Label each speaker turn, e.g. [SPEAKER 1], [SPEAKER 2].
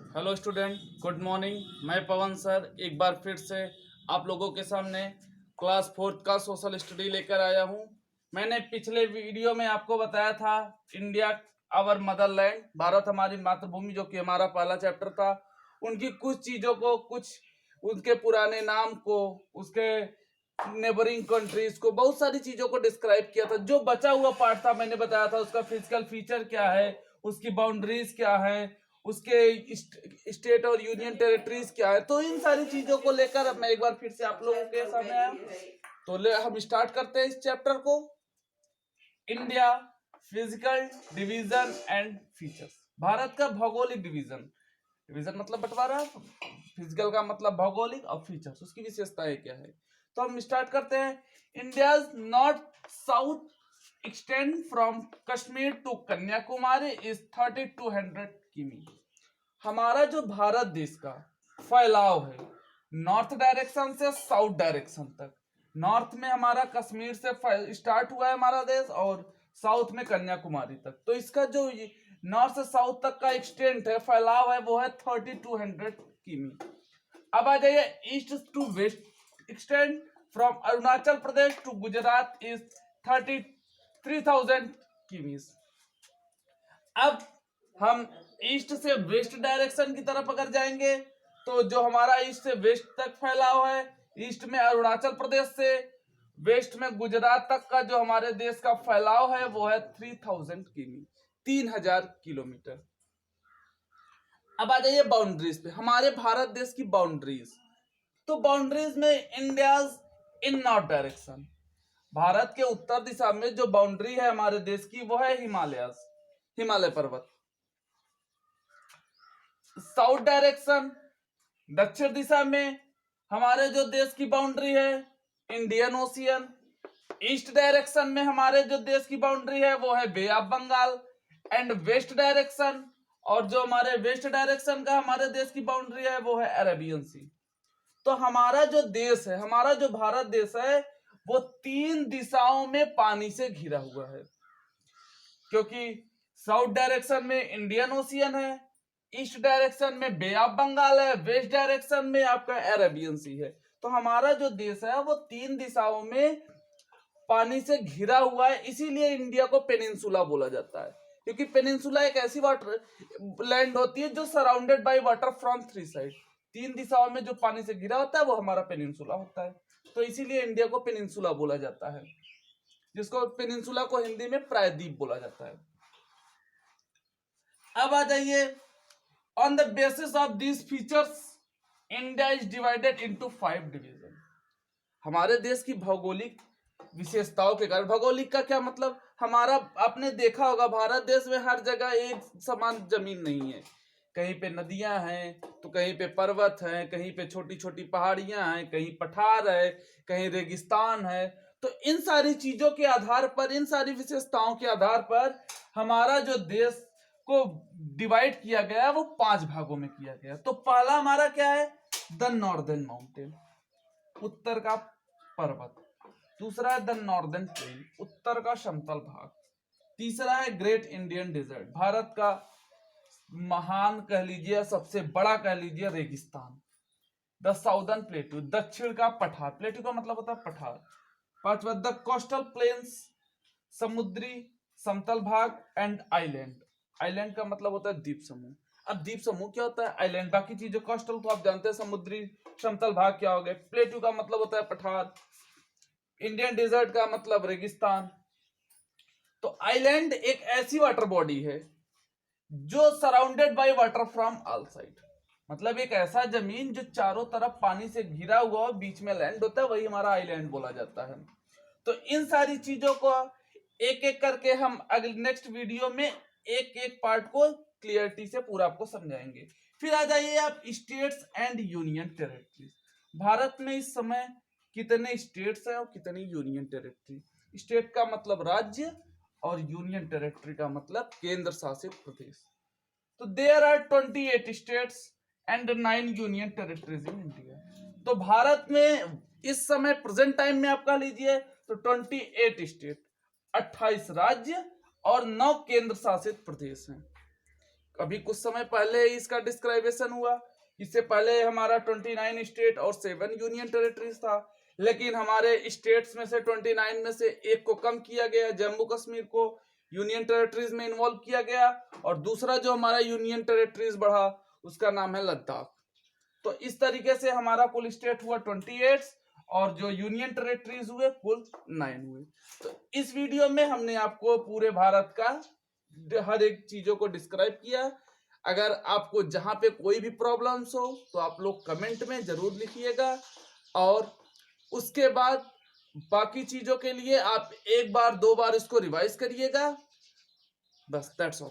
[SPEAKER 1] Hello student, good morning. मैं पवन sir एक बार फिर से आप लोगों के सामने क्लास 4 का सोशल स्टडी लेकर आया हूं। मैंने पिछले वीडियो में आपको बताया था इंडिया आवर मदरलैंड, भारत हमारी मातृभूमि, जो कि हमारा पहला चैप्टर था। उनकी कुछ चीज़ों को, कुछ उनके पुराने नाम को, उसके नेबरिंग कंट्रीज को, बहुत सारी चीज़ों को डिस्क्राइब किया था। जो बचा हुआ पार्ट था मैंने बताया था उसका फिजिकल फीचर क्या है, उसकी बाउंड्रीज क्या है, उसके स्टेट और यूनियन टेरिटरीज क्या है। तो इन सारी चीजों को लेकर अब मैं एक बार फिर से आप लोगों के सामने आया। तो हम स्टार्ट करते हैं इस चैप्टर को। India physical division and features. Bharat का भौगोलिक डिवीजन, डिवीजन मतलब बंटवारा, फिजिकल का मतलब भौगोलिक, और फीचर्स उसकी विशेषताएं क्या है। तो हम स्टार्ट करते हैं। India north south extend from Kashmir to Kanyakumari is 3200 किमी। हमारा जो भारत देश का फैलाव है नॉर्थ डायरेक्शन से साउथ डायरेक्शन तक, नॉर्थ में हमारा कश्मीर से स्टार्ट हुआ है हमारा देश, और साउथ में कन्याकुमारी तक। तो इसका जो नॉर्थ से साउथ तक का एक्सटेंट है, फैलाव है, वो है 3200 किमी। अब आ जाइए east to west extend from Arunachal Pradesh to Gujarat is 33,000 किमीज। अब हम ईस्ट से वेस्ट डायरेक्शन की तरफ अगर जाएंगे तो जो हमारा ईस्ट से वेस्ट तक फैला हुआ है, ईस्ट में अरुणाचल प्रदेश से वेस्ट में गुजरात तक का जो हमारे देश का फैलाव है वो है 3000 किमी, 3000 किलोमीटर। अब आ जाइए बाउंड्रीज पे, हमारे भारत देश की बाउंड्रीज। तो बाउंड्रीज में India in north direction, Bharat के उत्तर दिशा में जो बाउंड्री है हमारे देश की वो है हिमालय पर्वत। साउथ डायरेक्शन, दक्षिण दिशा में हमारे जो देश की बाउंड्री है इंडियन ओशियन। ईस्ट डायरेक्शन में हमारे जो देश की बाउंड्री है वो है Bay of Bengal. And west direction, और जो हमारे वेस्ट डायरेक्शन का हमारे देश की बाउंड्री है वो है अरेबियन सी। तो हमारा जो देश है, हमारा जो भारत देश है, वो 3 दिशाओं में पानी से घिरा हुआ है, क्योंकि साउथ डायरेक्शन में इंडियन ओशियन है, ईस्ट डायरेक्शन में बे ऑफ बंगाल है, वेस्ट डायरेक्शन में आपका अरेबियन सी है। तो हमारा जो देश है वो 3 दिशाओं में पानी से घिरा हुआ है, इसीलिए इंडिया को पेनिनसुला बोला जाता है। क्योंकि पेनिनसुला एक ऐसी वाटर लैंड होती है जो surrounded by water from 3 side, 3 दिशाओं में जो पानी से घिरा होता है वो हमारा पेनिनसुला होता है। तो इसीलिए इंडिया को पेनिनसुला बोला जाता है, जिसको पेनिनसुला को हिंदी में प्रायद्वीप बोला जाता है। अब आ जाइए, on the basis of these features India is divided into 5 division. हमारे देश की भौगोलिक विशेषताओं के कारण, भौगोलिक का क्या मतलब, हमारा आपने देखा होगा भारत देश में हर जगह एक समान जमीन नहीं है। कहीं पे नदियां हैं तो कहीं पे पर्वत हैं, कहीं पे छोटी छोटी पहाड़ियां हैं, कहीं पठार है, कहीं रेगिस्तान है। तो इन सारी चीजों के आधार पर, इन सारी विशेषताओं के आधार पर हमारा जो देश को डिवाइड किया गया है वो 5 भागों में किया गया। तो पहला हमारा क्या है, द नॉर्दर्न माउंटेन, उत्तर का पर्वत। दूसरा है द नॉर्दर्न प्लेन, उत्तर का समतल भाग। तीसरा है ग्रेट इंडियन डेजर्ट, भारत का महान कह लीजिए, सबसे बड़ा कह लीजिए रेगिस्तान। द साउदर्न प्लेटू, दक्षिण का पठार, प्लेटू का मतलब होता है पठार। पांचवा द कोस्टल प्लेन्स, समुद्री समतल भाग। एंड आइलैंड, आइलैंड का मतलब होता है द्वीप समूह। अब द्वीप समूह क्या होता है, आइलैंड। बाकी चीजें कोस्टल तो आप जानते हैं, समुद्री समतल भाग क्या हो गए। प्लेटू का मतलब होता है पठार, इंडियन डेजर्ट का मतलब रेगिस्तान। तो आइलैंड एक ऐसी वाटर बॉडी है जो surrounded by water from all side, मतलब एक ऐसा जमीन जो चारों तरफ पानी से घिरा हुआ हो, बीच में लैंड होता है, वही हमारा आइलैंड बोला जाता है। तो इन सारी चीजों को एक एक करके हम अगले नेक्स्ट वीडियो में एक एक पार्ट को क्लियरिटी से पूरा आपको समझाएंगे। फिर आ जाइए आप states and union territories. Bharat में इस समय कितने स्टेट्स हैं और कितनी यूनियन टेरिटरी। स्टेट का मतलब राज्य और यूनियन टेरिटरी का मतलब केंद्र शासित प्रदेश। तो there are 28 states and 9 union territories in India. तो भारत में इस समय प्रेजेंट टाइम में आप कह लीजिए तो 28 स्टेट, 28 राज्य और 9 केंद्र शासित प्रदेश हैं। अभी कुछ समय पहले इसका डिस्क्राइबेशन हुआ। इससे पहले हमारा 29 स्टेट और 7 यूनियन टेरिटरीज था, लेकिन हमारे स्टेट्स में से 29 में से एक को कम किया गया, जम्मू कश्मीर को यूनियन टेरिटरीज में इन्वॉल्व किया गया, और दूसरा जो हमारा यूनियन टेरिटरीज बढ़ा उसका नाम है लद्दाख। तो इस तरीके से हमारा कुल स्टेट हुआ 28 और जो यूनियन टेरिटरीज हुए कुल 9 हुए। तो इस वीडियो में हमने आपको पूरे भारत का हर एक चीजों को डिस्क्राइब किया। अगर आपको जहां पे कोई भी प्रॉब्लम्स हो तो आप लोग कमेंट में जरूर लिखिएगा, और उसके बाद बाकी चीजों के लिए आप एक बार दो बार इसको रिवाइज करिएगा। बस दैट्स ऑल।